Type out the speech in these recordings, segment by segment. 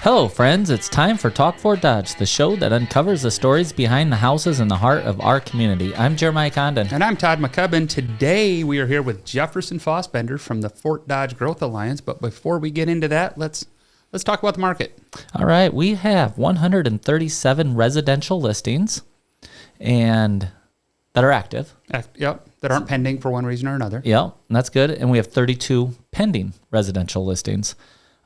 Hello, friends. It's time for Talk Fort Dodge, the show that uncovers the stories behind the houses in the heart of our community. I'm Jeremiahjcondon. And I'm Todd McCubbin. Today, we are here with Jefferson Fosbender from the Fort Dodge Growth Alliance. But before we get into that, let's talk about the market. All right. We have 137 residential listings and that are active. Yep, that aren't pending for one reason or another. Yep, that's good. And we have 32 pending residential listings.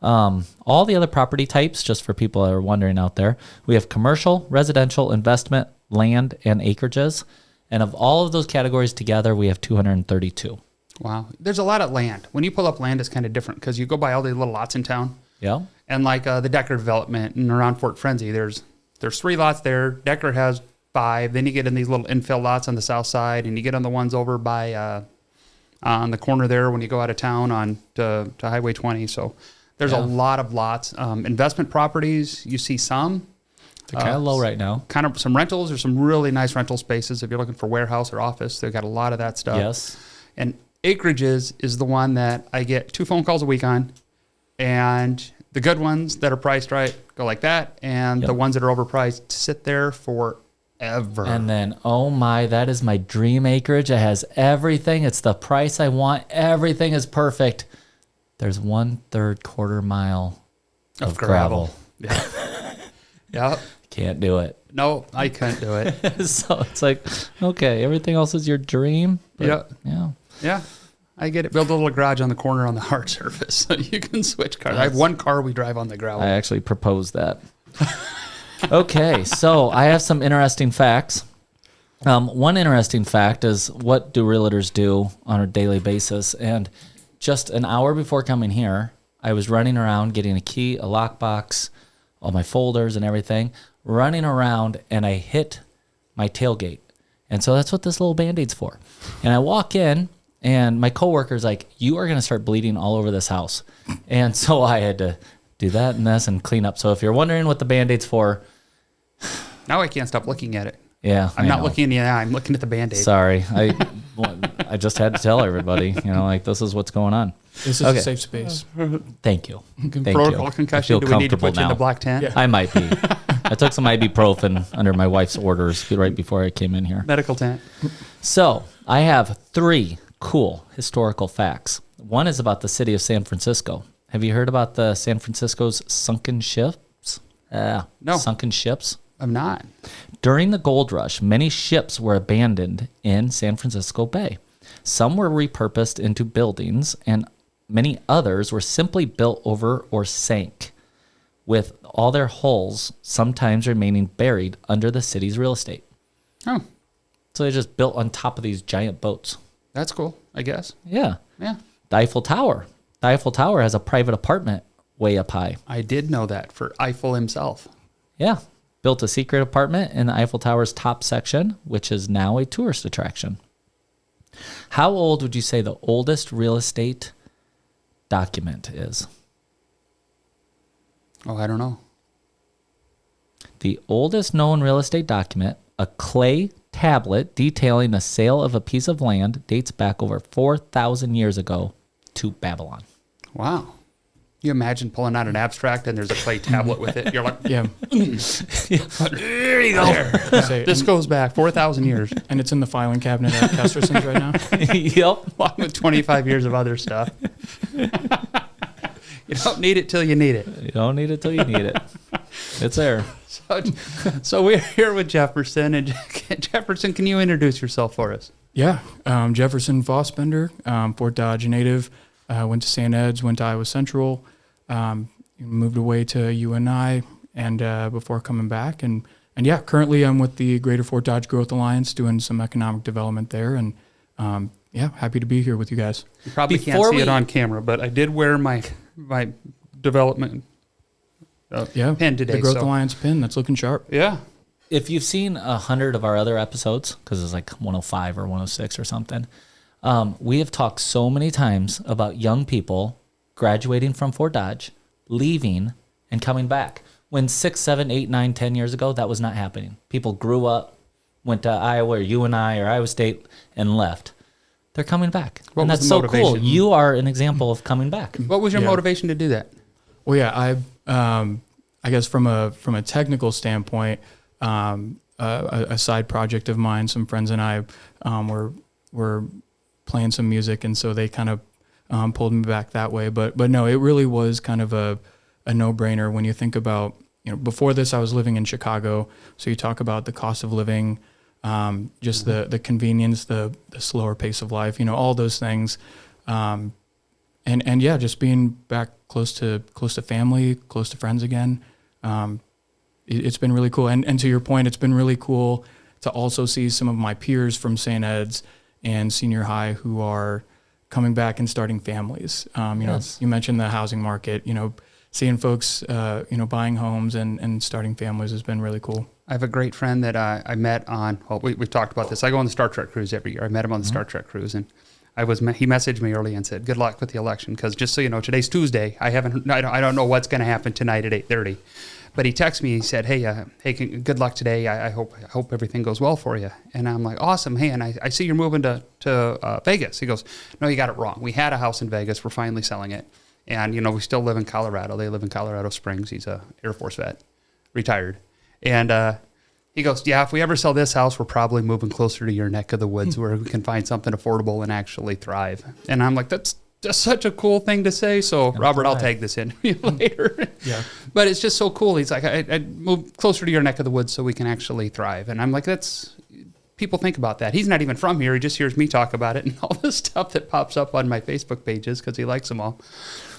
All the other property types, just for people that are wondering out there, we have commercial, residential, investment, land, and acreages. And of all of those categories together, we have 232. Wow. There's a lot of land. When you pull up land, it's kind of different because you go by all the little lots in town. Yeah. And like the Decker development and around Fort Frenzy, there's 3 lots there. Decker has 5. Then you get in these little infill lots on the south side, and you get on the ones over by on the corner there when you go out of town on to Highway 20. So there's a lot of lots. Investment properties, you see some. They're kind of low right now. Kind of some rentals. There's some really nice rental spaces. If you're looking for warehouse or office, they've got a lot of that stuff. Yes. And acreages is the one that I get 2 phone calls a week on. And the good ones that are priced right go like that. And the ones that are overpriced sit there forever. And then, oh my, that is my dream acreage. It has everything. It's the price I want. Everything is perfect. There's 1/3 quarter mile of gravel. Yeah. Yep. Can't do it. No, I couldn't do it. So it's like, okay, everything else is your dream. But Yeah. Yeah. I get it. Build a little garage on the corner on the hard surface so you can switch cars. I have one car we drive on the gravel. I actually proposed that. Okay, so I have some interesting facts. One interesting fact is, what do realtors do on a daily basis? And just an hour before coming here, I was running around getting a key, a lockbox, all my folders and everything, running around, and I hit my tailgate. And so that's what this little Band-Aid's for. And I walk in, and my coworker's like, you are going to start bleeding all over this house. And so I had to do that and this and clean up. So if you're wondering what the Band-Aid's for. Now I can't stop looking at it. Yeah. I'm not looking in the eye. I'm looking at the Band-Aid. Sorry. I just had to tell everybody, this is what's going on. This is a safe space. Thank you. Protocol concussion. Do we need to put you in the black tent? Yeah. I might be. I took some ibuprofen under my wife's orders right before I came in here. Medical tent. So I have 3 cool historical facts. One is about the city of San Francisco. Have you heard about the San Francisco's sunken ships? No. Sunken ships? I'm not. During the gold rush, many ships were abandoned in San Francisco Bay. Some were repurposed into buildings, and many others were simply built over or sank, with all their hulls sometimes remaining buried under the city's real estate. Oh. So they just built on top of these giant boats. That's cool, I guess. Yeah. Yeah. The Eiffel Tower. The Eiffel Tower has a private apartment way up high. I did know that for Eiffel himself. Yeah. Built a secret apartment in the Eiffel Tower's top section, which is now a tourist attraction. How old would you say the oldest real estate document is? Oh, I don't know. The oldest known real estate document, a clay tablet detailing the sale of a piece of land, dates back over 4,000 years ago to Babylon. Wow. You imagine pulling out an abstract and there's a clay tablet with it. You're like, Yeah. there you go. This goes back 4,000 years. And it's in the filing cabinet at Kesterson's right now. Yep. Along with 25 years of other stuff. You don't need it till you need it. You don't need it till you need it. It's there. So we're here with Jefferson. And Jefferson, can you introduce yourself for us? Yeah. Jefferson Fosbender, Fort Dodge native. Went to St. Ed's, went to Iowa Central, moved away to UNI, and before coming back. And yeah, currently I'm with the Greater Fort Dodge Growth Alliance doing some economic development there. And yeah, happy to be here with you guys. You probably can't see it on camera, but I did wear my development pin today. The Growth Alliance pin, that's looking sharp. Yeah. If you've seen 100 of our other episodes, because it's like 105 or 106 or something, we have talked so many times about young people graduating from Fort Dodge, leaving, and coming back. When 6, 7, 8, 9, 10 years ago, that was not happening. People grew up, went to Iowa or UNI or Iowa State, and left. They're coming back. And that's so cool. You are an example of coming back. What was your motivation to do that? Well, yeah, I guess from a technical standpoint, a side project of mine, some friends and I were playing some music, and so they kind of pulled me back that way. But no, it really was kind of a no-brainer when you think about, before this I was living in Chicago, so you talk about the cost of living, just the convenience, the slower pace of life, all those things. And yeah, just being back close to family, close to friends again. It's been really cool. And to your point, it's been really cool to also see some of my peers from St. Ed's and senior high who are coming back and starting families. Yes. You mentioned the housing market, seeing folks, buying homes and starting families has been really cool. I have a great friend that I met on, we've talked about this. I go on the Star Trek cruise every year. I met him on the Star Trek cruise, and he messaged me early and said, "Good luck with the election." Because just so you know, today's Tuesday. I don't know what's going to happen tonight at 8:30. But he texted me. He said, "Hey, good luck today. I hope everything goes well for you." And I'm like, "Awesome. Hey, and I see you're moving to Vegas." He goes, "No, you got it wrong. We had a house in Vegas. We're finally selling it, and we still live in Colorado. They live in Colorado Springs. He's a Air Force vet, retired, and." He goes, "Yeah, if we ever sell this house, we're probably moving closer to your neck of the woods where we can find something affordable and actually thrive." And I'm like, that's just such a cool thing to say. So, Robert, I'll tag this in later. Yeah. But it's just so cool. He's like, I'd move closer to your neck of the woods so we can actually thrive. And I'm like, people think about that. He's not even from here. He just hears me talk about it and all the stuff that pops up on my Facebook pages because he likes them all.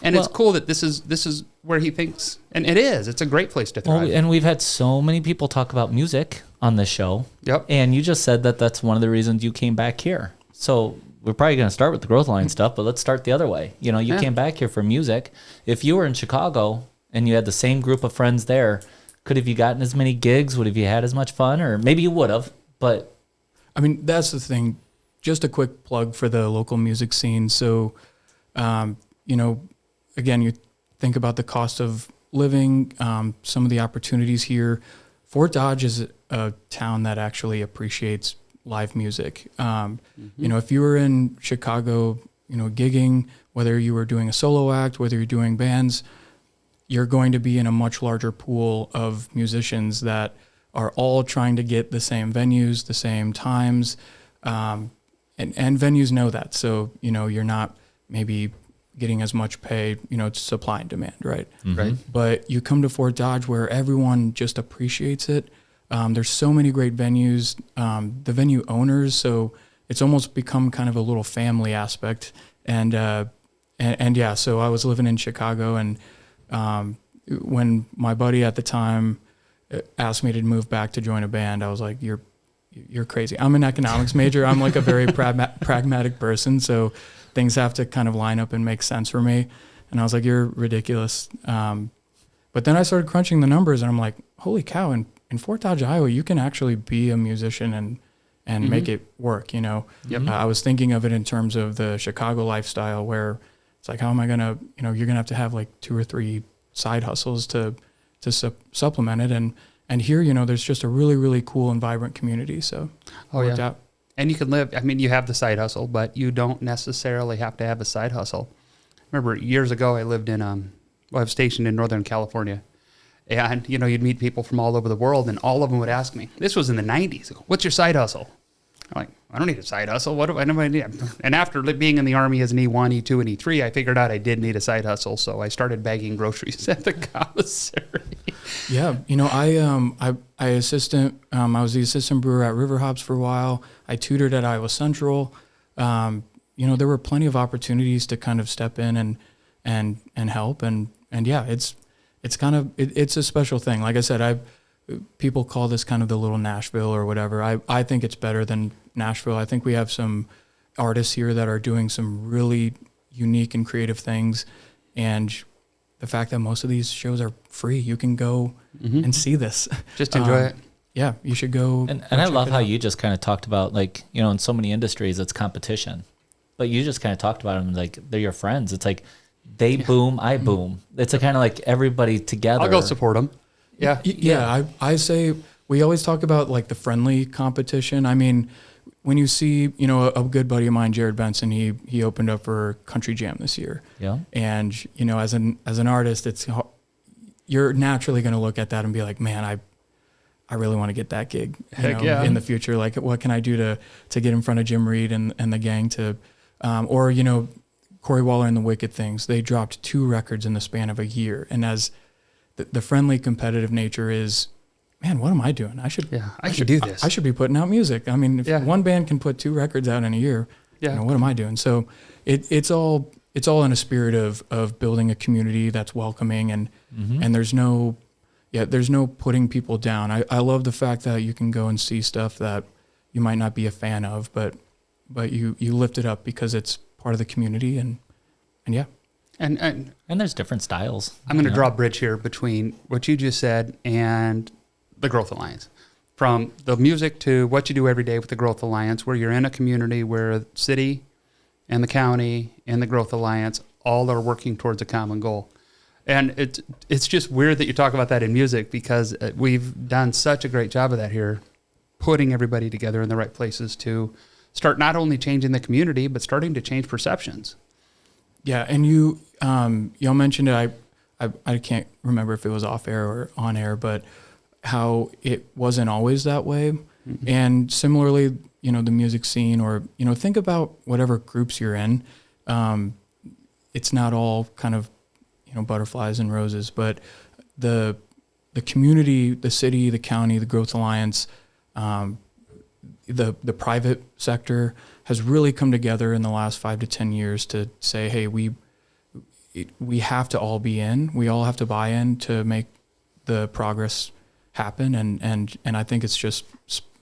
And it's cool that this is where he thinks, and it is. It's a great place to thrive. Well, and we've had so many people talk about music on this show. Yep. And you just said that that's one of the reasons you came back here. So we're probably going to start with the growth line stuff, but let's start the other way. You came back here for music. If you were in Chicago and you had the same group of friends there, could have you gotten as many gigs? Would have you had as much fun? Or maybe you would have, but... I mean, that's the thing. Just a quick plug for the local music scene. So, again, you think about the cost of living, some of the opportunities here. Fort Dodge is a town that actually appreciates live music. If you were in Chicago, gigging, whether you were doing a solo act, whether you're doing bands, you're going to be in a much larger pool of musicians that are all trying to get the same venues, the same times, and venues know that. So, you're not maybe getting as much pay, it's supply and demand, right? Mm-hmm. Right. But you come to Fort Dodge where everyone just appreciates it. There's so many great venues, the venue owners, so it's almost become kind of a little family aspect. And yeah, so I was living in Chicago, and when my buddy at the time asked me to move back to join a band, I was like, you're crazy. I'm an economics major. I'm like a very pragmatic person, so things have to kind of line up and make sense for me. And I was like, you're ridiculous. But then I started crunching the numbers, and I'm like, holy cow, in Fort Dodge, Iowa, you can actually be a musician and make it work, Yep. I was thinking of it in terms of the Chicago lifestyle, where it's like, how am I going to, you're going to have like 2 or 3 side hustles to supplement it. And here, there's just a really, really cool and vibrant community. So it worked out. And you can live, you have the side hustle, but you don't necessarily have to have a side hustle. Remember, years ago, I lived in, I was stationed in Northern California. And, you'd meet people from all over the world, and all of them would ask me, this was in the 90s, what's your side hustle? I'm like, I don't need a side hustle. What do I need? And after being in the Army as an E1, E2, and E3, I figured out I did need a side hustle. So I started bagging groceries at the commissary. Yeah. I was the assistant brewer at River Hops for a while. I tutored at Iowa Central. There were plenty of opportunities to kind of step in and help. And yeah, it's a special thing. Like I said, people call this kind of the little Nashville or whatever. I think it's better than Nashville. I think we have some artists here that are doing some really unique and creative things. And the fact that most of these shows are free, you can go and see this. Just enjoy it. Yeah, you should go. And I love how you just kind of talked about, like, in so many industries, it's competition. But you just kind of talked about them like they're your friends. It's like they boom, I boom. It's a kind of like everybody together. I'll go support them. Yeah. Yeah. I say we always talk about like the friendly competition. I mean, when you see, a good buddy of mine, Jared Benson, he opened up for Country Jam this year. Yeah. And, as an artist, you're naturally going to look at that and be like, man, I really want to get that gig in the future. Like, what can I do to get in front of Jim Reed and the gang to, or, Corey Waller and the Wicked Things, they dropped 2 records in the span of a year. And as the friendly competitive nature is, man, what am I doing? I should do this. I should be putting out music. I mean, if one band can put 2 records out in a year, what am I doing? So it's all in a spirit of building a community that's welcoming and there's no putting people down. I love the fact that you can go and see stuff that you might not be a fan of, but you lift it up because it's part of the community and yeah. And there's different styles. I'm going to draw a bridge here between what you just said and the Growth Alliance. From the music to what you do every day with the Growth Alliance, where you're in a community where the city and the county and the Growth Alliance all are working towards a common goal. And it's just weird that you talk about that in music because we've done such a great job of that here, putting everybody together in the right places to start not only changing the community, but starting to change perceptions. Yeah, and y'all mentioned it. I can't remember if it was off air or on air, but how it wasn't always that way. Mm-hmm. And similarly, the music scene, or think about whatever groups you're in. It's not all kind of butterflies and roses, but the community, the city, the county, the Growth Alliance, the private sector has really come together in the last 5 to 10 years to say, hey, we have to all be in. We all have to buy in to make the progress happen. And I think it's just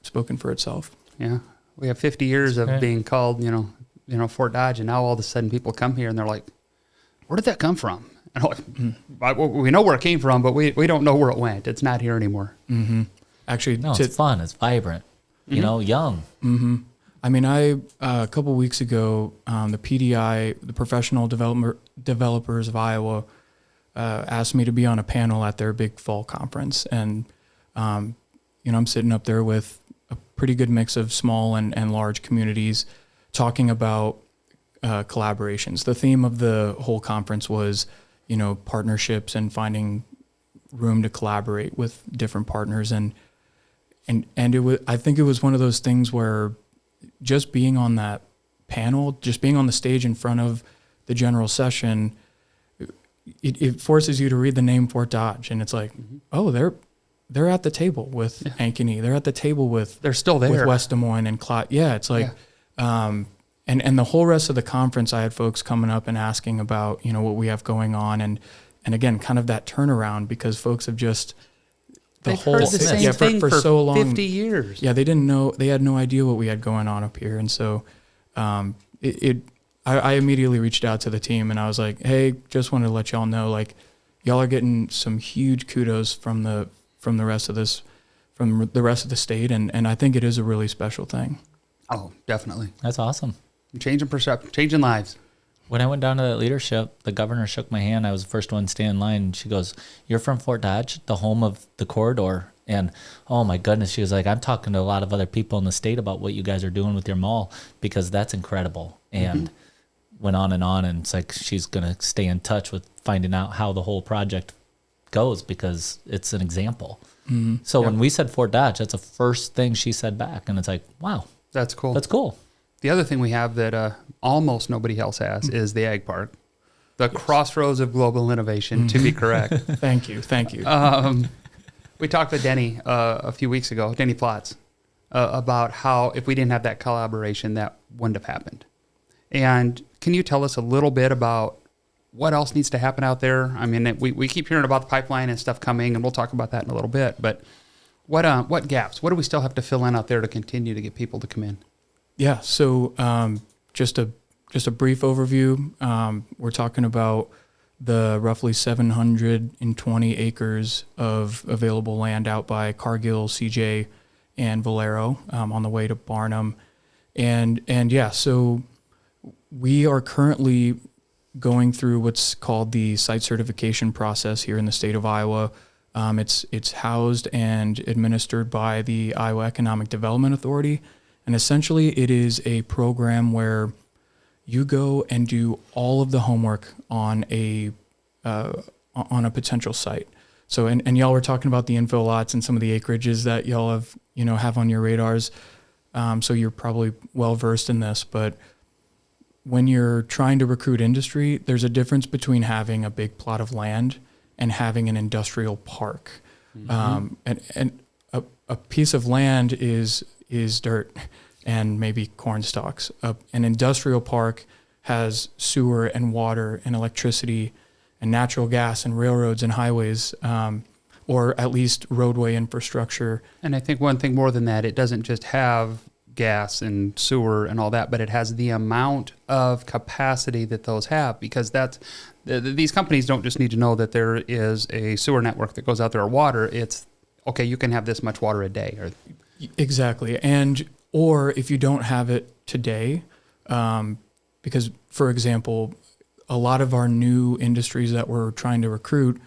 spoken for itself. Yeah. We have 50 years of being called, Fort Dodge. And now all of a sudden people come here and they're like, where did that come from? And I'm like, we know where it came from, but we don't know where it went. It's not here anymore. Mm-hmm. Actually, it's fun. It's vibrant. Young. Mm-hmm. I mean, a couple of weeks ago, the PDI, the Professional Developers of Iowa, asked me to be on a panel at their big fall conference. And, I'm sitting up there with a pretty good mix of small and large communities talking about collaborations. The theme of the whole conference was, partnerships and finding room to collaborate with different partners. And it was, I think it was one of those things where just being on that panel, just being on the stage in front of the general session, it forces you to read the name Fort Dodge, and it's like, oh, they're at the table with Ankeny. They're at the table with they're still there with West Des Moines and Clyde. Yeah, it's like, and the whole rest of the conference, I had folks coming up and asking about what we have going on, and again, kind of that turnaround because folks have just. They've heard the same thing for so long, 50 years. Yeah, they didn't know. They had no idea what we had going on up here, and so I immediately reached out to the team and I was like, "Hey, just wanted to let y'all know, like, y'all are getting some huge kudos from the rest of the state, and I think it is a really special thing." Oh, definitely. That's awesome. Changing perception, changing lives. When I went down to that leadership, the governor shook my hand. I was the first one to stay in line. She goes, "You're from Fort Dodge, the home of the corridor." And oh my goodness, she was like, "I'm talking to a lot of other people in the state about what you guys are doing with your mall because that's incredible." And went on, and it's like she's going to stay in touch with finding out how the whole project goes because it's an example. Mm-hmm. So when we said Fort Dodge, that's the first thing she said back. And it's like, wow. That's cool. That's cool. The other thing we have that almost nobody else has is the Ag Park, the Crossroads of global innovation, to be correct. Thank you. We talked with Denny a few weeks ago, Denny Plotz, about how if we didn't have that collaboration, that wouldn't have happened. And can you tell us a little bit about what else needs to happen out there? I mean, we keep hearing about the pipeline and stuff coming, and we'll talk about that in a little bit. But what gaps? What do we still have to fill in out there to continue to get people to come in? Yeah, so just a brief overview. We're talking about the roughly 720 acres of available land out by Cargill, CJ, and Valero on the way to Barnum. And yeah, so we are currently going through what's called the site certification process here in the state of Iowa. It's housed and administered by the Iowa Economic Development Authority. And essentially it is a program where you go and do all of the homework on a potential site. So, and y'all were talking about the infill lots and some of the acreages that y'all have on your radars. So you're probably well versed in this, but when you're trying to recruit industry, there's a difference between having a big plot of land and having an industrial park. And a piece of land is dirt and maybe corn stalks. An industrial park has sewer and water and electricity and natural gas and railroads and highways, or at least roadway infrastructure. And I think one thing more than that, it doesn't just have gas and sewer and all that, but it has the amount of capacity that those have, because these companies don't just need to know that there is a sewer network that goes out there or water. It's, okay, you can have this much water a day. Exactly. Or if you don't have it today, because, for example, a lot of our new industries that we're trying to recruit,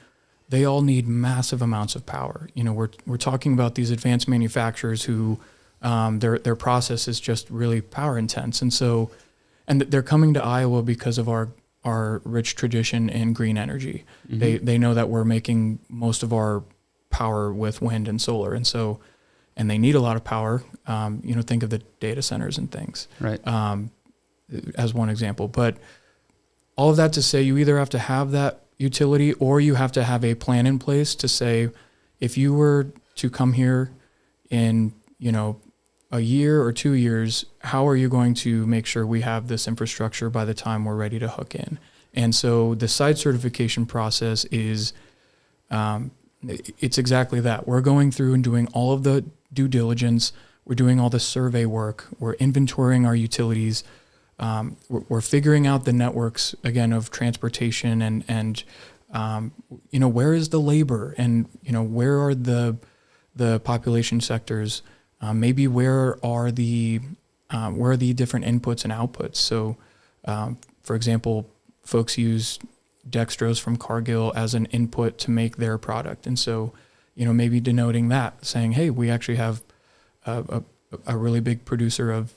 they all need massive amounts of power. We're talking about these advanced manufacturers who their process is just really power intense. And they're coming to Iowa because of our rich tradition in green energy. They know that we're making most of our power with wind and solar. And they need a lot of power. Think of the data centers and things, right? As one example. But all of that to say, you either have to have that utility or you have to have a plan in place to say, if you were to come here in, a year or 2 years, how are you going to make sure we have this infrastructure by the time we're ready to hook in? And so the site certification process is, it's exactly that. We're going through and doing all of the due diligence. We're doing all the survey work. We're inventorying our utilities. We're figuring out the networks, again, of transportation and where is the labor and, where are the population sectors? Maybe where are the different inputs and outputs? So, for example, folks use dextrose from Cargill as an input to make their product. And so, maybe denoting that, saying, hey, we actually have a really big producer of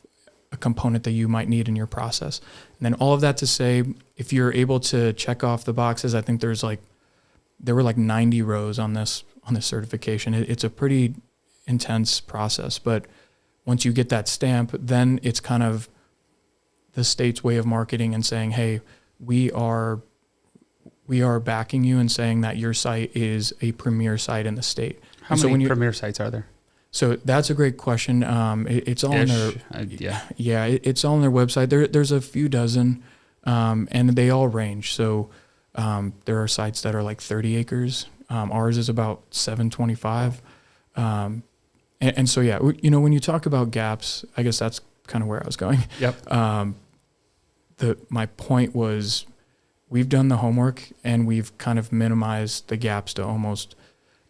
a component that you might need in your process. And then all of that to say, if you're able to check off the boxes, I think there were like 90 rows on this certification. It's a pretty intense process, but once you get that stamp, then it's kind of the state's way of marketing and saying, hey, we are backing you and saying that your site is a premier site in the state. How many premier sites are there? So that's a great question. It's all on their it's all on their website. There's a few dozen, and they all range. So there are sites that are like 30 acres. Ours is about 725. And so when you talk about gaps, I guess that's kind of where I was going. Yep. My point was, we've done the homework and we've kind of minimized the gaps to almost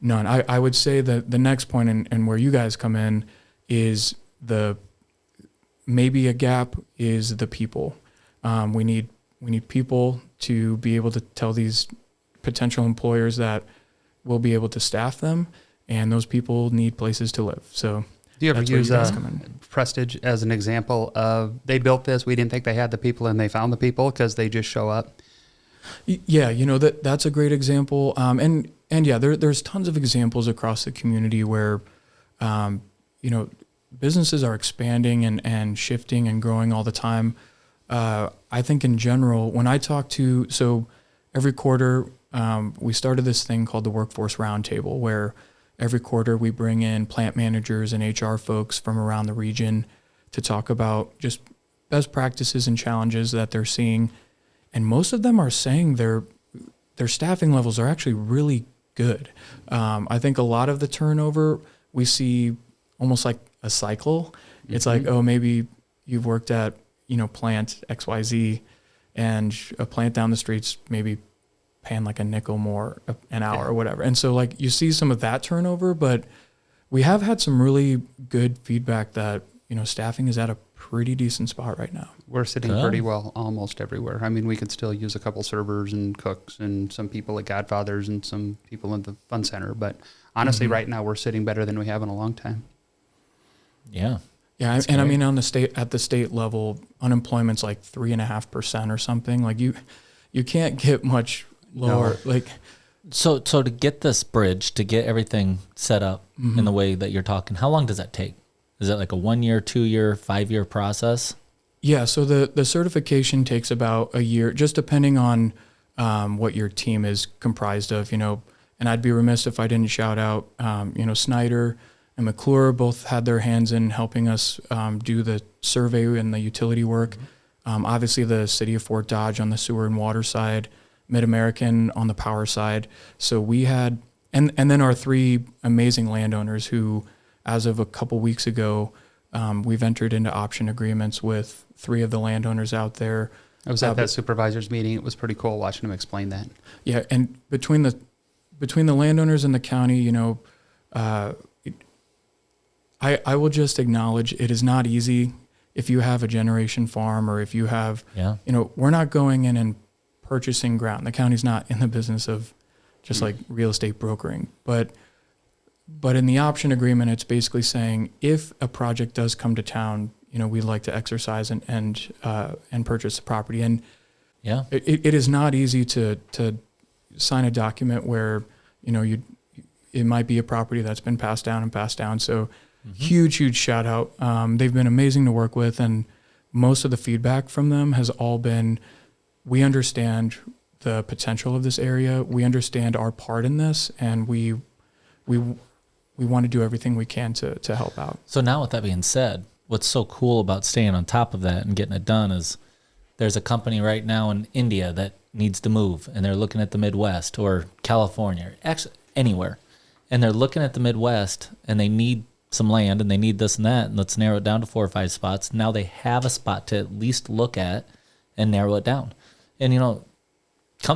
none. I would say that the next point and where you guys come in is maybe a gap is the people. We need people to be able to tell these potential employers that we'll be able to staff them, and those people need places to live. So do you ever use Prestige as an example of, they built this, we didn't think they had the people, and they found the people because they just show up? Yeah, that's a great example. And there's tons of examples across the community where, businesses are expanding and shifting and growing all the time. I think in general, when I talk so every quarter, we started this thing called the Workforce Roundtable, where every quarter we bring in plant managers and HR folks from around the region to talk about just best practices and challenges that they're seeing. And most of them are saying their staffing levels are actually really good. I think a lot of the turnover we see almost like a cycle. Mm-hmm. It's like, oh, maybe you've worked at, plant XYZ, and a plant down the street's maybe paying like a nickel more an hour or whatever. And so like you see some of that turnover, but we have had some really good feedback that, staffing is at a pretty decent spot right now. We're sitting pretty well almost everywhere. I mean, we could still use a couple servers and cooks and some people at Godfather's and some people in the fun center. But honestly, right now we're sitting better than we have in a long time. Yeah. Yeah. That's great. I mean, at the state level, unemployment's like 3.5% or something. Like you can't get much lower. No. Like So to get this bridge, to get everything set up in the way that you're talking, how long does that take? Is it like a 1 year, 2 year, 5 year process? Yeah, so the certification takes about a year, just depending on what your team is comprised of, and I'd be remiss if I didn't shout out, Snyder and McClure both had their hands in helping us do the survey and the utility work. Obviously, the city of Fort Dodge on the sewer and water side, Mid-American on the power side. So we had, and then our three amazing landowners who, as of a couple weeks ago, we've entered into option agreements with three of the landowners out there. I was at that supervisors meeting. It was pretty cool watching them explain that. Yeah, and between the landowners and the county, I will just acknowledge it is not easy if you have a generation farm or if you have, we're not going in and purchasing ground. The county's not in the business of just like real estate brokering. But in the option agreement, it's basically saying if a project does come to town, we'd like to exercise and purchase the property. And it is not easy to sign a document where, it might be a property that's been passed down. So huge shout out. They've been amazing to work with. And most of the feedback from them has all been, we understand the potential of this area. We understand our part in this. And we want to do everything we can to help out. So now with that being said, what's so cool about staying on top of that and getting it done is there's a company right now in India that needs to move, and they're looking at the Midwest or California, actually anywhere. And they're looking at the Midwest, and they need some land, and they need this and that, and let's narrow it down to 4 or 5 spots. Now they have a spot to at least look at and narrow it down. And,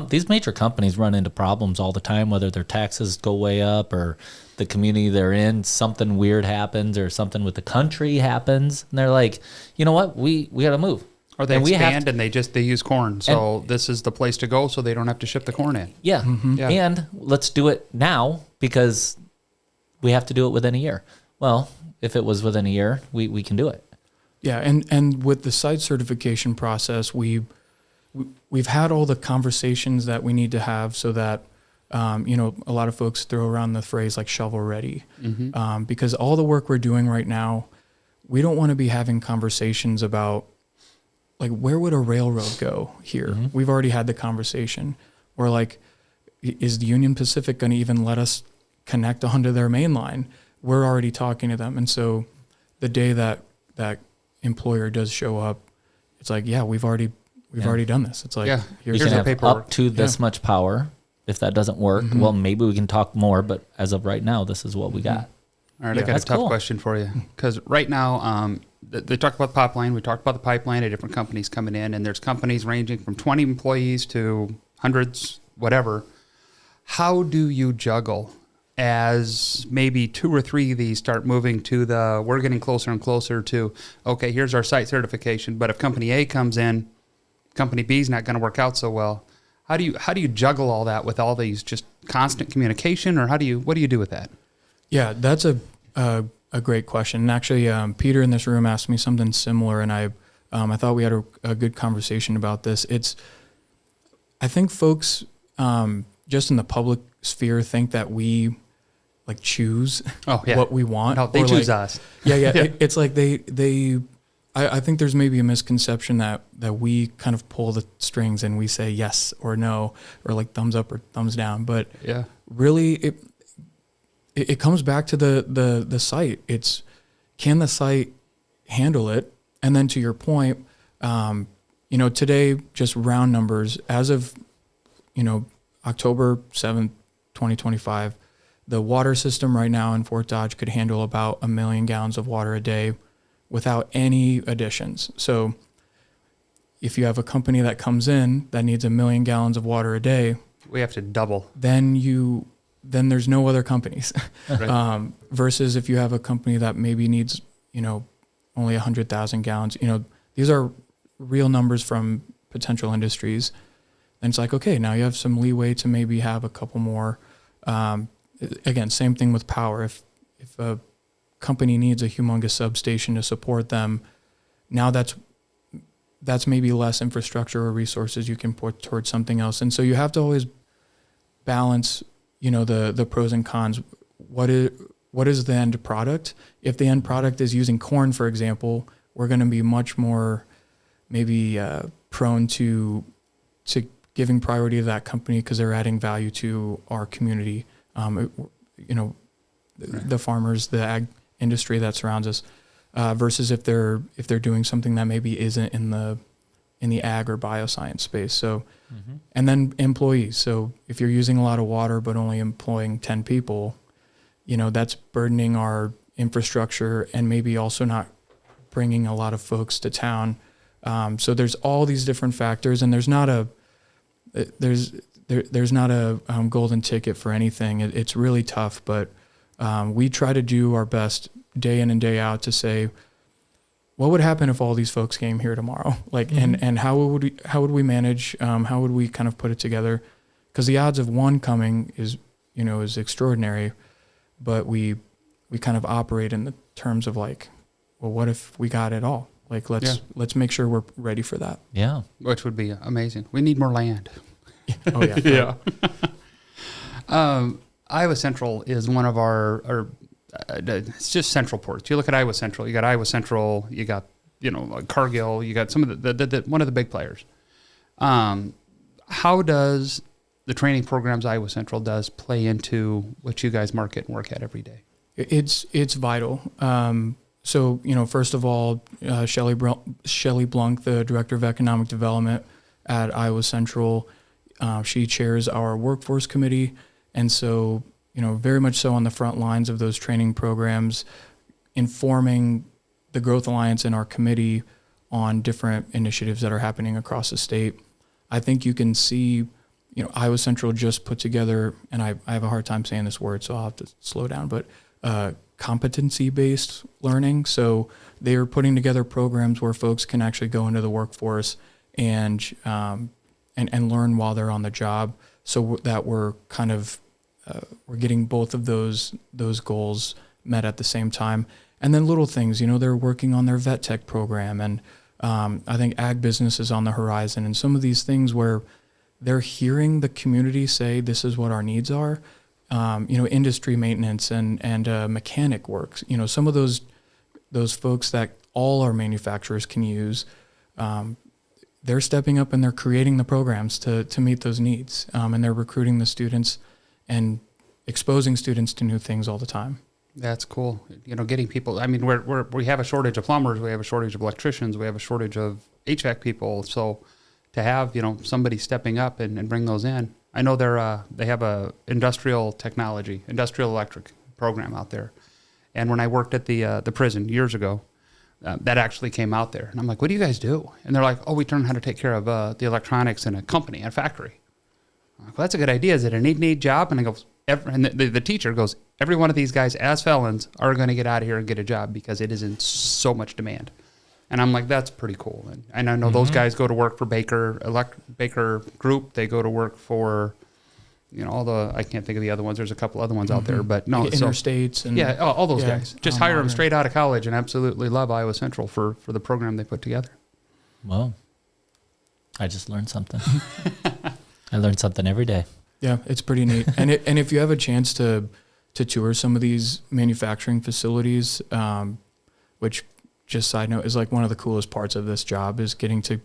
these major companies run into problems all the time, whether their taxes go way up or the community they're in, something weird happens or something with the country happens. And they're like, you know what, we got to move. Or they expand and they use corn. So this is the place to go so they don't have to ship the corn in. Yeah. Yeah. And let's do it now because we have to do it within a year. Well, if it was within a year, we can do it. Yeah. And with the site certification process, we've had all the conversations that we need to have so that, a lot of folks throw around the phrase like shovel ready, because all the work we're doing right now, we don't want to be having conversations about like, where would a railroad go here? We've already had the conversation. Or like, is the Union Pacific going to even let us connect onto their main line? We're already talking to them. And so the day that employer does show up, it's like, yeah, we've already done this. It's like, here's the paperwork. Up to this much power. If that doesn't work, well, maybe we can talk more. But as of right now, this is what we got. All right, I got a tough question for you. Because right now, they talk about the pipeline. We talked about the pipeline of different companies coming in. And there's companies ranging from 20 employees to hundreds, whatever. How do you juggle as maybe 2 or 3 of these start moving to we're getting closer and closer to, okay, here's our site certification. But if company A comes in, company B is not going to work out so well. How do you juggle all that with all these just constant communication, or what do you do with that? Yeah, that's a great question. And actually, Peter in this room asked me something similar, and I thought we had a good conversation about this. I think folks just in the public sphere think that we like choose what we want. No, they choose us. Yeah. It's like I think there's maybe a misconception that we kind of pull the strings and we say yes or no, or like thumbs up or thumbs down. But really it comes back to the site. It's, can the site handle it? And then to your point, today, just round numbers, as of, October 7th, 2025, the water system right now in Fort Dodge could handle about 1 million gallons of water a day without any additions. So if you have a company that comes in that needs 1 million gallons of water a day, we have to double. Then there's no other companies. Right. Versus if you have a company that maybe needs, only 100,000 gallons, these are real numbers from potential industries. And it's like, okay, now you have some leeway to maybe have a couple more. Again, same thing with power. If a company needs a humongous substation to support them, now that's maybe less infrastructure or resources you can put towards something else. And so you have to always balance, the pros and cons. What is the end product? If the end product is using corn, for example, we're going to be much more maybe prone to giving priority to that company because they're adding value to our community. The farmers, the ag industry that surrounds us, versus if they're doing something that maybe isn't in the ag or bioscience space. So, and then employees. So if you're using a lot of water but only employing 10 people, that's burdening our infrastructure and maybe also not bringing a lot of folks to town. So there's all these different factors, and there's not a golden ticket for anything. It's really tough, but we try to do our best day in and day out to say, what would happen if all these folks came here tomorrow? And how would we manage? How would we kind of put it together? Because the odds of one coming is extraordinary, but we kind of operate in the terms of well, what if we got it all? Let's make sure we're ready for that. Yeah. Which would be amazing. We need more land. Oh yeah. Yeah. Iowa Central is one of our it's just central ports. You look at Iowa Central, you got Iowa Central, you got, Cargill, you got some of the one of the big players. How does the training programs Iowa Central does play into what you guys market and work at every day? It's vital. So, first of all, Shelley Blunk, the Director of Economic Development at Iowa Central, she chairs our workforce committee. And so, very much so on the front lines of those training programs, informing the Growth Alliance and our committee on different initiatives that are happening across the state. I think you can see, Iowa Central just put together, and I have a hard time saying this word, so I'll have to slow down, but competency-based learning. So they are putting together programs where folks can actually go into the workforce and learn while they're on the job, so that we're kind of we're getting both of those goals met at the same time. And then little things, they're working on their vet tech program, and I think ag business is on the horizon, and some of these things where they're hearing the community say this is what our needs are. Industry maintenance and mechanic work. Some of those folks that all our manufacturers can use, they're stepping up and they're creating the programs to meet those needs, and they're recruiting the students and exposing students to new things all the time. That's cool. Getting people. I mean, we have a shortage of plumbers, we have a shortage of electricians, we have a shortage of HVAC people. So to have somebody stepping up and bring those in. I know they have a industrial electric program out there. And when I worked at the prison years ago, that actually came out there. And I'm like, what do you guys do? And they're like, oh, we learn how to take care of the electronics in a company, a factory. I'm like, well, that's a good idea. Is it a need job? And I go, and the teacher goes, every one of these guys as felons are going to get out of here and get a job because it is in so much demand. And I'm like, that's pretty cool. And I know those guys go to work for Baker Group. They go to work for, I can't think of the other ones. There's a couple other ones out there, but no. Interstates. And all those guys. Just hire them straight out of college and absolutely love Iowa Central for the program they put together. Well, I just learned something. I learn something every day. Yeah, it's pretty neat. And if you have a chance to tour some of these manufacturing facilities, which, just side note, is one of the coolest parts of this job is getting to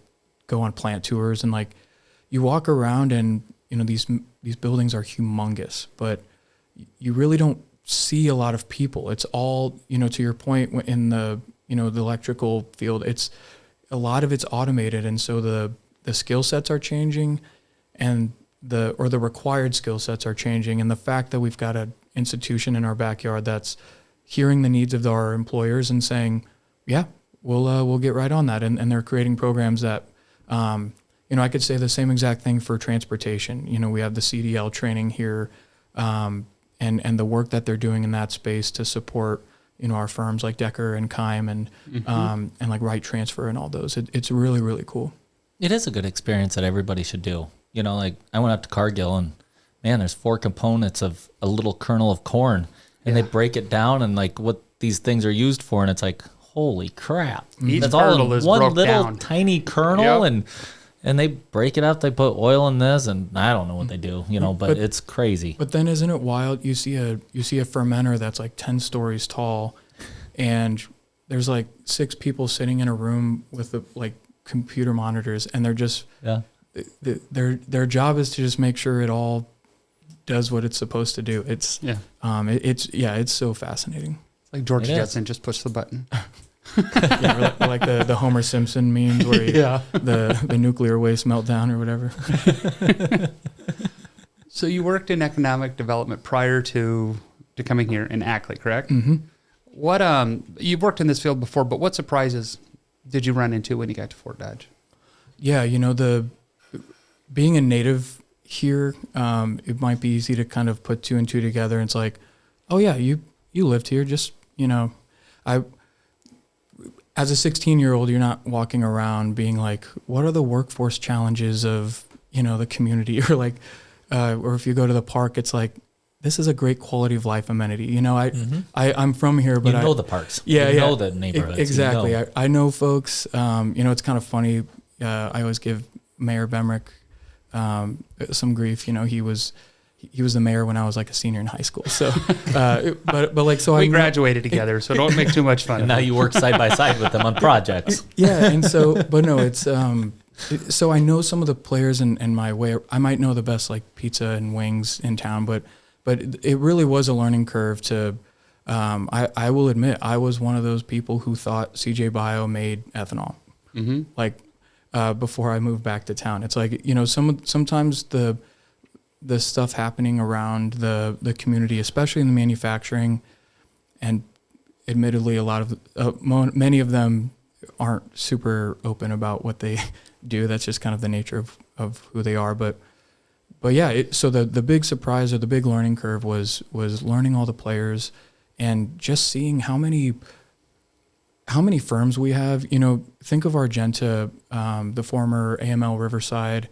go on plant tours, and you walk around and these buildings are humongous, but you really don't see a lot of people. It's all, to your point in the the electrical field, a lot of it's automated, and so the skill sets are changing, and the required skill sets are changing, and the fact that we've got an institution in our backyard that's hearing the needs of our employers and saying, yeah, we'll get right on that. And they're creating programs that, I could say the same exact thing for transportation. We have the CDL training here, and the work that they're doing in that space to support, our firms like Decker and Keim and Right Transfer and all those. It's really, really cool. It is a good experience that everybody should do. I went up to Cargill and, man, there's 4 components of a little kernel of corn, and they break it down and what these things are used for, and it's holy crap. Each That's all kernel in is one broke little down. tiny kernel, and And they break it up. They put oil in this, and I don't know what they do, but it's crazy. But then, isn't it wild? You see a fermenter that's like 10 stories tall, and there's like 6 people sitting in a room with like computer monitors, and they're just their job is to just make sure it all does what it's supposed to do. It's it's so fascinating. It's like George Jetson, just push the button. Yeah, or like the Homer Simpson memes where the nuclear waste meltdown or whatever. So you worked in economic development prior to coming here in Ackley, correct? Mm-hmm. What you've worked in this field before, but what surprises did you run into when you got to Fort Dodge? Yeah, being a native here, it might be easy to kind of put 2 and 2 together. And it's like, oh yeah, you lived here. Just as a 16-year-old, you're not walking around being like, what are the workforce challenges of, the community? Or like, or if you go to the park, it's like, this is a great quality of life amenity. I'm from here, but the parks. Yeah, you know the neighborhoods. Exactly. I know folks, it's kind of funny. I always give Mayor Bemrick some grief. He was the mayor when I was like a senior in high school. So, but like, so we graduated together, so don't make too much fun. And now you work side by side with them on projects. Yeah. And so, but no, it's, so I know some of the players in my way. I might know the best like pizza and wings in town, but it really was a learning curve to, I will admit, I was one of those people who thought CJ Bio made ethanol. Mm-hmm. Like, before I moved back to town. It's like, sometimes the stuff happening around the community, especially in the manufacturing, and admittedly a lot of many of them aren't super open about what they do. That's just kind of the nature of who they are. But yeah, so the big surprise or the big learning curve was learning all the players and just seeing how many firms we have. Think of Argenta, the former AML Riverside.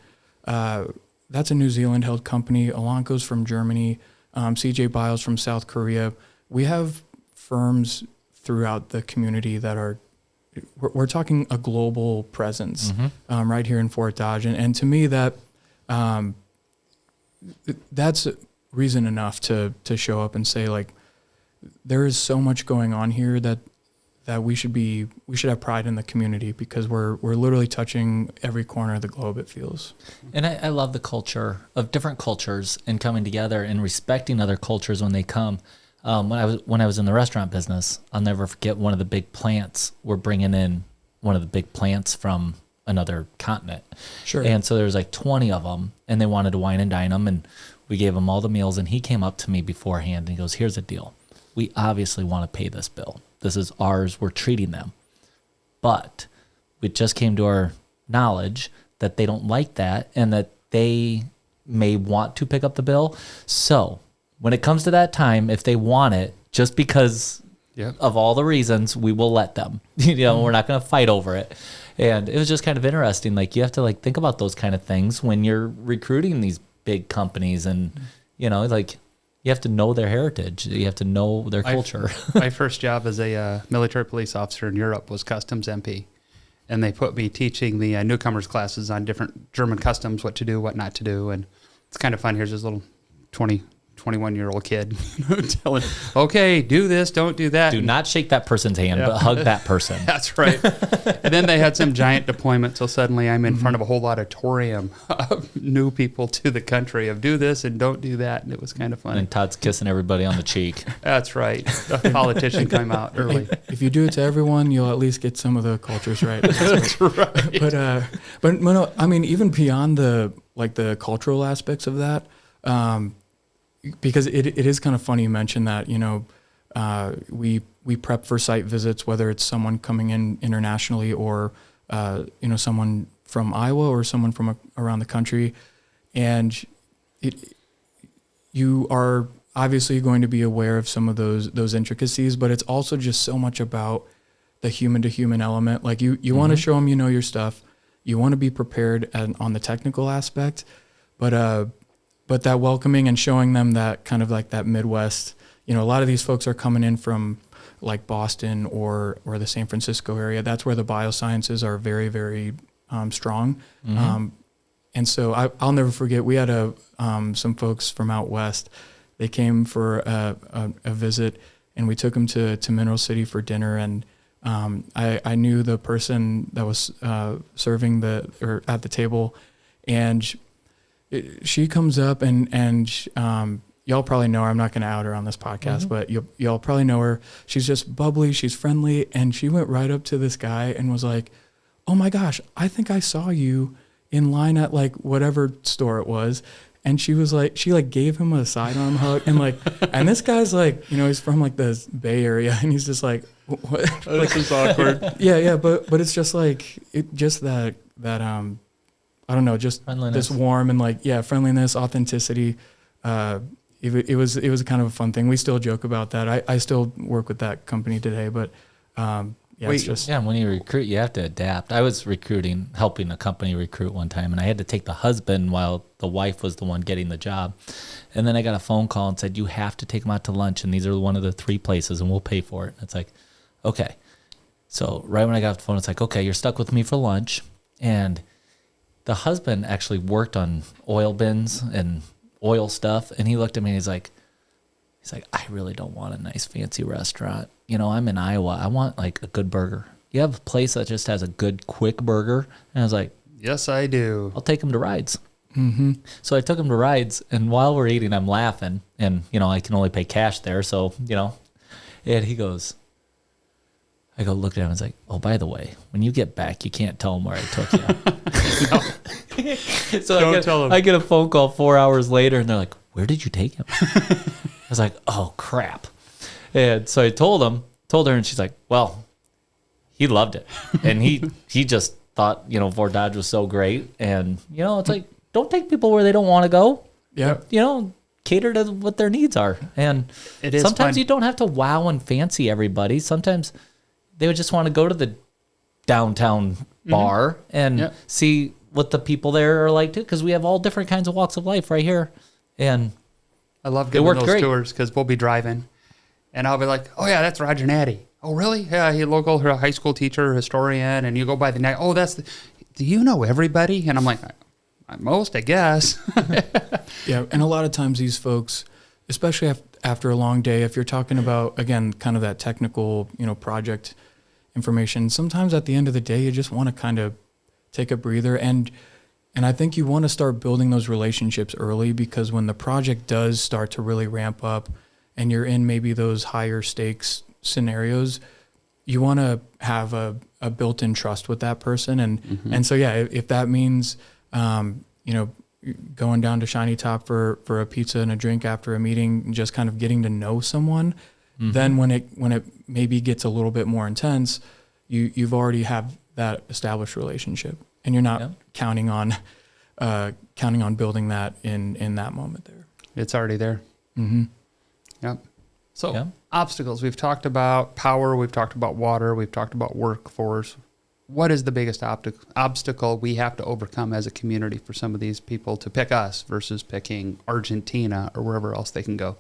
That's a New Zealand held company. Elanco's from Germany. CJ Bio's from South Korea. We have firms throughout the community that are, we're talking a global presence, right here in Fort Dodge. And to me that's reason enough to show up and say, like, there is so much going on here that we should have pride in the community, because we're literally touching every corner of the globe, it feels. And I love the culture of different cultures and coming together and respecting other cultures when they come. When I was in the restaurant business, I'll never forget one of the big plants. We're bringing in one of the big plants from another continent. Sure. And so there was like 20 of them, and they wanted to wine and dine them, and we gave them all the meals. And he came up to me beforehand and he goes, "Here's the deal. We obviously want to pay this bill. This is ours. We're treating them. But it just came to our knowledge that they don't like that and that they may want to pick up the bill. So when it comes to that time, if they want it, just because of all the reasons, we will let them. We're not going to fight over it." And it was just kind of interesting. Like, you have to like think about those kind of things when you're recruiting these big companies, and like, you have to know their heritage. You have to know their culture. My first job as a military police officer in Europe was customs MP. And they put me teaching the newcomers classes on different German customs, what to do, what not to do. And it's kind of fun. Here's this little 21-year-old kid telling, okay, do this, don't do that. Do not shake that person's hand, but hug that person. That's right. And then they had some giant deployment, so suddenly I'm in front of a whole auditorium of new people to the country of do this and don't do that, and it was kind of fun. And Todd's kissing everybody on the cheek. That's right. A politician came out early. If you do it to everyone, you'll at least get some of the cultures right. That's right. But no, I mean, even beyond the cultural aspects of that, because it is kind of funny you mentioned that, we prep for site visits, whether it's someone coming in internationally or, someone from Iowa or someone from around the country. And you are obviously going to be aware of some of those intricacies, but it's also just so much about the human to human element. Like you want to show them, your stuff. You want to be prepared on the technical aspect, but that welcoming and showing them that kind of like that Midwest, a lot of these folks are coming in from like Boston or the San Francisco area. That's where the biosciences are very, very strong. And so I'll never forget, we had some folks from out west. They came for a visit, and we took them to Mineral City for dinner. And I knew the person that was serving or at the table, and she comes up and y'all probably know her. I'm not going to out her on this podcast, but y'all probably know her. She's just bubbly. She's friendly. And she went right up to this guy and was like, "Oh my gosh, I think I saw you in line at like whatever store it was." And she was like, she like gave him a sidearm hug, and like, and this guy's like, he's from like the Bay Area, and he's just like, what? Like, this is awkward. Yeah, but it's just like that I don't know, just this warm and like, friendliness, authenticity. It was kind of a fun thing. We still joke about that. I still work with that company today, but it's just when you recruit, you have to adapt. I was helping a company recruit one time, and I had to take the husband while the wife was the one getting the job. And then I got a phone call and said, "You have to take them out to lunch, and these are one of the 3 places, and we'll pay for it." And it's like, okay. So right when I got off the phone, it's like, okay, you're stuck with me for lunch. And the husband actually worked on oil bins and oil stuff, and he looked at me and he's like, "I really don't want a nice fancy restaurant. I'm in Iowa. I want like a good burger. You have a place that just has a good quick burger?" And I was like, "Yes, I do. I'll take him to Rides." So I took him to Rides, and while we're eating, I'm laughing, and I can only pay cash there, so and he goes, I go look at him and was like, "Oh, by the way, when you get back, you can't tell him where I took you." So Don't tell him. I get a phone call 4 hours later, and they're like, "Where did you take him?" I was like, "Oh crap!" And so I told her, and she's like, "Well, he loved it, and he just thought Fort Dodge was so great, and it's like, don't take people where they don't want to go. Yeah. Cater to what their needs are, and it is sometimes fun. you don't have to wow and fancy everybody. Sometimes they would just want to go to the downtown bar and see what the people there are like too, because we have all different kinds of walks of life right here. And I love giving those tours because we'll be driving, and I'll be like, "Oh yeah, that's Roger Natty." "Oh really?" "Yeah, he's a local high school teacher, historian." And you go by the name. "Oh, do you know everybody?" And I'm like, "Most, I guess." Yeah, and a lot of times these folks, especially after a long day, if you're talking about, again, kind of that technical, project information, sometimes at the end of the day, you just want to kind of take a breather. And I think you want to start building those relationships early, because when the project does start to really ramp up and you're in maybe those higher stakes scenarios, you want to have a built-in trust with that person. And so, if that means, going down to Shiny Top for a pizza and a drink after a meeting, just kind of getting to know someone, then when it maybe gets a little bit more intense, you've already have that established relationship, and you're not counting on building that in that moment there. It's already there. Yep. So obstacles, we've talked about power, we've talked about water, we've talked about workforce. What is the biggest obstacle we have to overcome as a community for some of these people to pick us versus picking Argentina or wherever else they can go?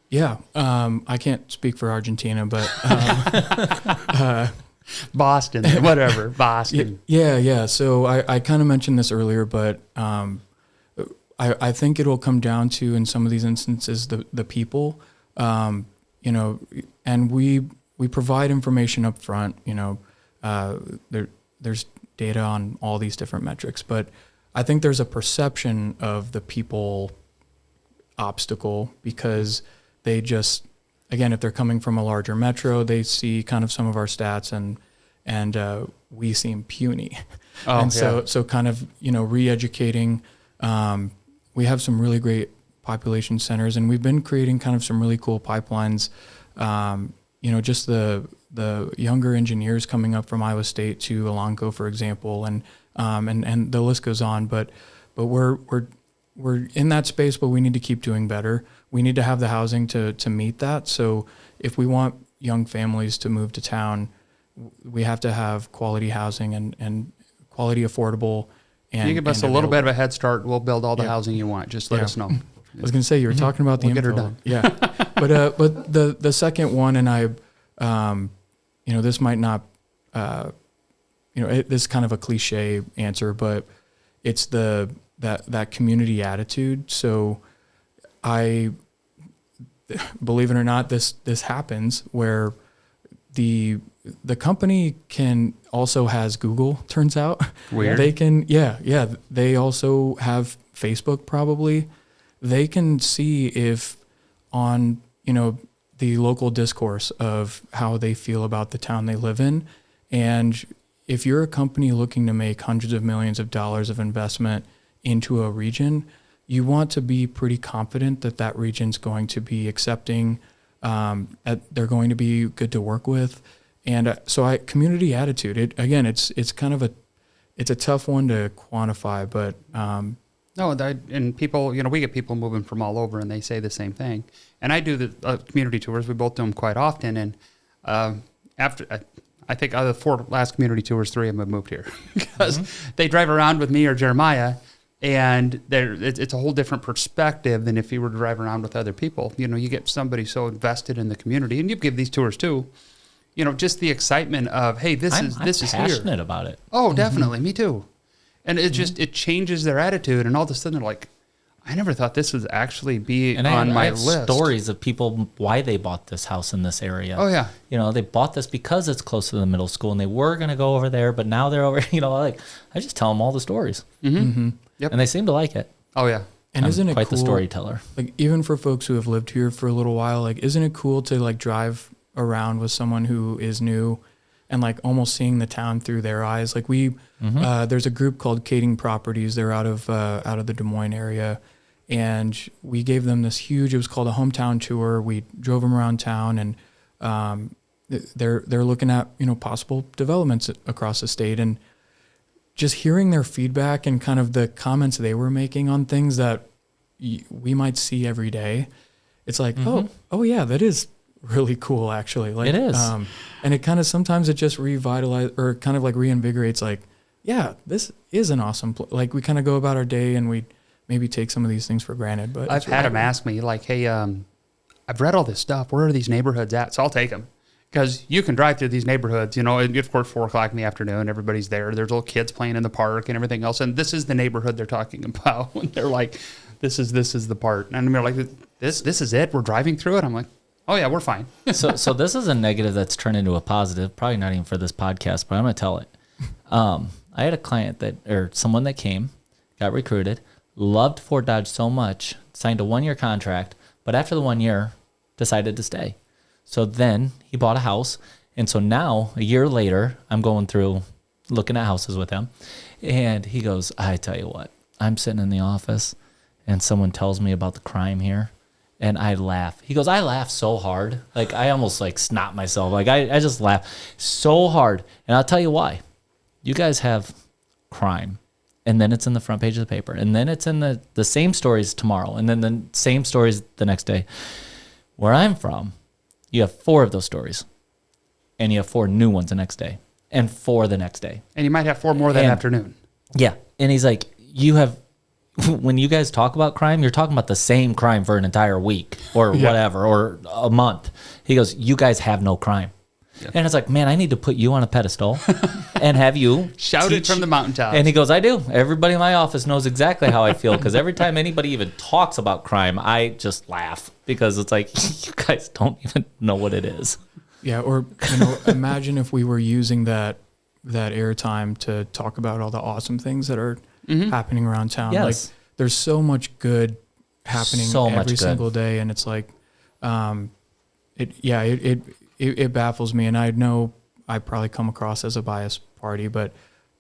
Yeah, I can't speak for Argentina, but Boston, whatever, Boston. Yeah. So I kind of mentioned this earlier, but I think it'll come down to, in some of these instances, the people, and we provide information up front, there's data on all these different metrics, but I think there's a perception of the people obstacle, because they just, again, if they're coming from a larger metro, they see kind of some of our stats and we seem puny. So kind of, re-educating, we have some really great population centers, and we've been creating kind of some really cool pipelines, just the younger engineers coming up from Iowa State to Elanco, for example, and the list goes on. But we're in that space, but we need to keep doing better. We need to have the housing to meet that. So if we want young families to move to town, we have to have quality housing and quality affordable. And if you give us a little bit of a head start, we'll build all the housing you want. Just let us know. I was going to say, you were talking about the We'll get her info. done. Yeah. But the second one, and I, this might not, this is kind of a cliche answer, but it's that community attitude. So I, believe it or not, this happens where the company can also has Google, turns out. Weird. They can, they also have Facebook probably. They can see if on, the local discourse of how they feel about the town they live in. And if you're a company looking to make hundreds of millions of dollars of investment into a region, you want to be pretty confident that that region's going to be accepting, they're going to be good to work with. And community attitude, it's kind of it's a tough one to quantify, but No, and people, we get people moving from all over, and they say the same thing. And I do the community tours. We both do them quite often. And after, I think out of the 4 last community tours, 3 of them have moved here because they drive around with me or Jeremiah, and it's a whole different perspective than if you were to drive around with other people. You get somebody so invested in the community, and you give these tours too. Just the excitement of, hey, this is here. I'm passionate about it. Oh, definitely, me too. And it changes their attitude, and all of a sudden they're like, I never thought this would actually be on my list. Stories of people why they bought this house in this area. Oh yeah, they bought this because it's close to the middle school, and they were going to go over there, but now they're over. I just tell them all the stories, Yep. and they seem to like it. Oh yeah, and I'm isn't it quite cool, the storyteller? Like even for folks who have lived here for a little while, like isn't it cool to like drive around with someone who is new, and like almost seeing the town through their eyes? Like there's a group called Kading Properties. They're out of the Des Moines area. And we gave them this huge, it was called a hometown tour. We drove them around town, and they're looking at, possible developments across the state, and just hearing their feedback and kind of the comments they were making on things that we might see every day. It's like, oh yeah, that is really cool actually. Like, it is. And it kind of, sometimes it just or kind of like reinvigorates, like, yeah, this is an awesome like we kind of go about our day and we maybe take some of these things for granted. But I've had them ask me like, hey, I've read all this stuff. Where are these neighborhoods at? So I'll take them. Because you can drive through these neighborhoods, and of course, 4 o'clock in the afternoon, everybody's there. There's little kids playing in the park and everything else. And this is the neighborhood they're talking about. When they're like, this is the part. And they're like, this is it? We're driving through it? I'm like, oh, yeah, we're fine. So this is a negative that's turned into a positive. Probably not even for this podcast, but I'm going to tell it. I had a client someone that came, got recruited, loved Fort Dodge so much, signed a 1-year contract, but after the 1 year, decided to stay. So then he bought a house. And so now, a year later, I'm going through looking at houses with him. And he goes, I tell you what, I'm sitting in the office and someone tells me about the crime here. And I laugh. He goes, I laugh so hard. Like I almost like snot myself. Like I just laugh so hard. And I'll tell you why. You guys have crime. And then it's in the front page of the paper. And then it's in the same stories tomorrow. And then the same stories the next day. Where I'm from, you have 4 of those stories. And you have 4 new ones the next day. And 4 the next day. And you might have 4 more that afternoon. Yeah. And he's like, when you guys talk about crime, you're talking about the same crime for an entire week or whatever, or a month. He goes, you guys have no crime. Yeah. And it's like, man, I need to put you on a pedestal and have you shout it from the mountaintops. And he goes, I do. Everybody in my office knows exactly how I feel, because every time anybody even talks about crime, I just laugh, because it's like, you guys don't even know what it is. Yeah, or imagine if we were using that airtime to talk about all the awesome things that are happening around town. Yes. Like there's so much good happening every single day, and it's like, it baffles me, and I know I probably come across as a biased party, but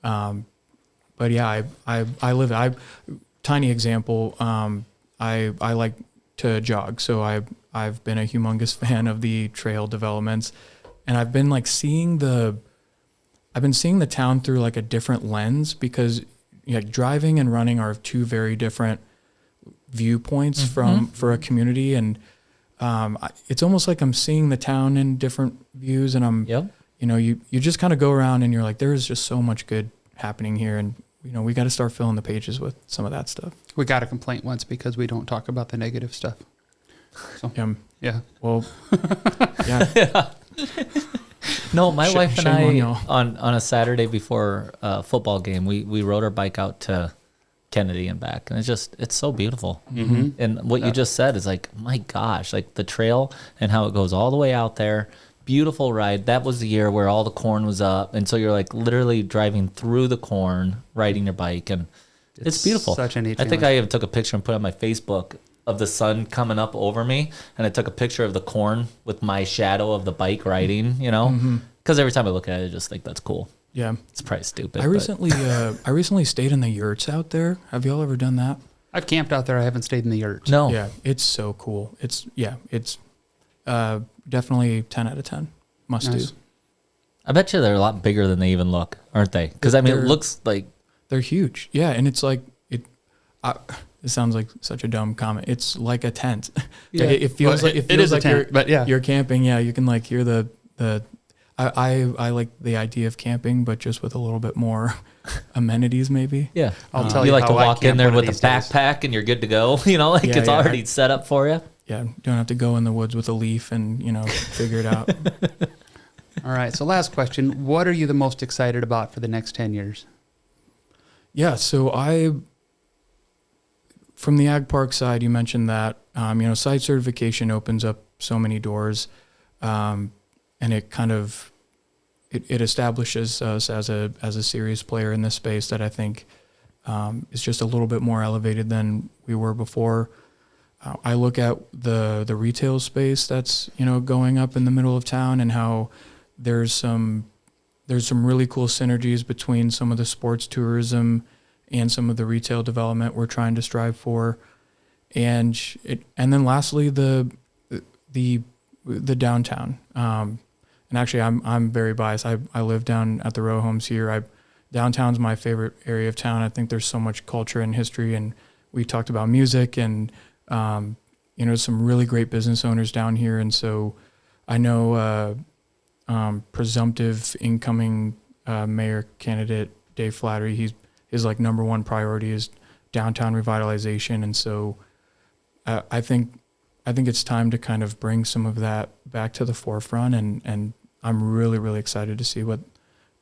yeah, I live. Tiny example. I like to jog, so I've been a humongous fan of the trail developments, and I've been like seeing the town through like a different lens, because like driving and running are 2 very different viewpoints for a community, and it's almost like I'm seeing the town in different views, and you just kind of go around and you're like, there is just so much good happening here, and we got to start filling the pages with some of that stuff. We got a complaint once because we don't talk about the negative stuff. So, yeah. Well, yeah. No, my wife and shame on I y'all. on a Saturday before a football game, we rode our bike out to Kennedy and back, and it's so beautiful. Mm-hmm. And what you just said is like, my gosh, like the trail and how it goes all the way out there. Beautiful ride. That was the year where all the corn was up, and so you're like literally driving through the corn, riding your bike, and it's beautiful. Such a neat I think feeling. I even took a picture and put it on my Facebook of the sun coming up over me, and I took a picture of the corn with my shadow of the bike riding, because every time I look at it, I just think that's cool. Yeah. It's probably stupid. I recently stayed in the yurts out there. Have y'all ever done that? I've camped out there. I haven't stayed in the yurts. No. Yeah, it's so cool. It's definitely 10 out of 10. Must Nice. do. I bet you they're a lot bigger than they even look, aren't they? Because I mean, it They're- looks like They're huge. Yeah, and it's like it sounds like such a dumb comment. It's like a tent. Yeah. It feels Well, like it is a tent, you're, but yeah. you're camping. Yeah, you can like hear the I like the idea of camping, but just with a little bit more amenities, maybe. yeah. I'll tell you you like to how I walk in camp there one of with a these days. backpack and you're good to go. Like Yeah, it's yeah. already set up for you. Yeah, don't have to go in the woods with a leaf and figure it out. All right. So last question. What are you the most excited about for the next 10 years? Yeah, so from the ag park side, you mentioned that site certification opens up so many doors, and it kind of it establishes us as a serious player in this space that I think is just a little bit more elevated than we were before. I look at the retail space that's going up in the middle of town, and how there's some really cool synergies between some of the sports tourism and some of the retail development we're trying to strive for, and then lastly the downtown. And actually, I'm very biased. I live down at the row homes here. Downtown's my favorite area of town. I think there's so much culture and history, and we talked about music and some really great business owners down here, and so I know. Presumptive incoming mayor candidate Dave Flattery, his like number one priority is downtown revitalization, and so I think it's time to kind of bring some of that back to the forefront, and I'm really, really excited to see what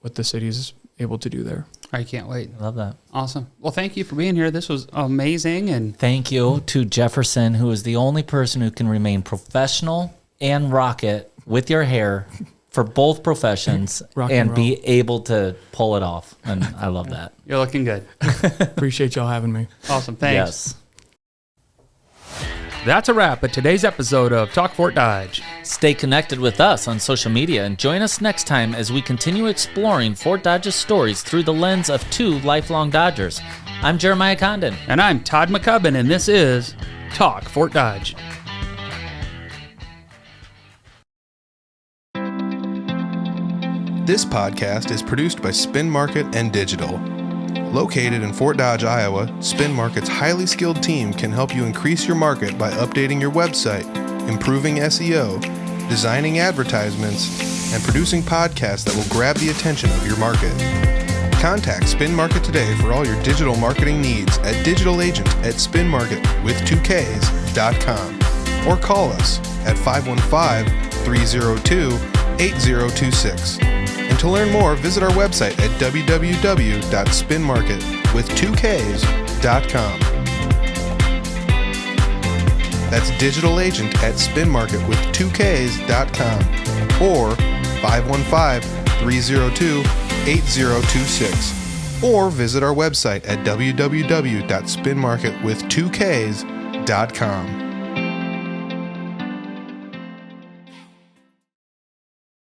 the city's able to do there. I can't wait. I love that. Awesome. Well, thank you for being here. This was amazing. And Thank you to Jefferson, who is the only person who can remain professional and rocket with your hair for both professions Rock and and be able to pull it off. And I love that. you're looking good. Appreciate y'all having me. Awesome. Thanks. Yes. That's a wrap at today's episode of Talk Fort Dodge. Stay connected with us on social media and join us next time as we continue exploring Fort Dodge's stories through the lens of two lifelong Dodgers. I'm Jeremiahjcondon. And I'm Todd McCubbin, and this is Talk Fort Dodge. This podcast is produced by Spin Market and Digital. Located in Fort Dodge, Iowa, Spin Market's highly skilled team can help you increase your market by updating your website, improving SEO, designing advertisements, and producing podcasts that will grab the attention of your market. Contact Spin Market today for all your digital marketing needs at digitalagent@spinmarket.com or call us at 515-302-8026. And to learn more, visit our website at www.spinmarket.com. That's digitalagent@spinmarket.com or 515-302-8026. Or visit our website at www.spinmarket.com.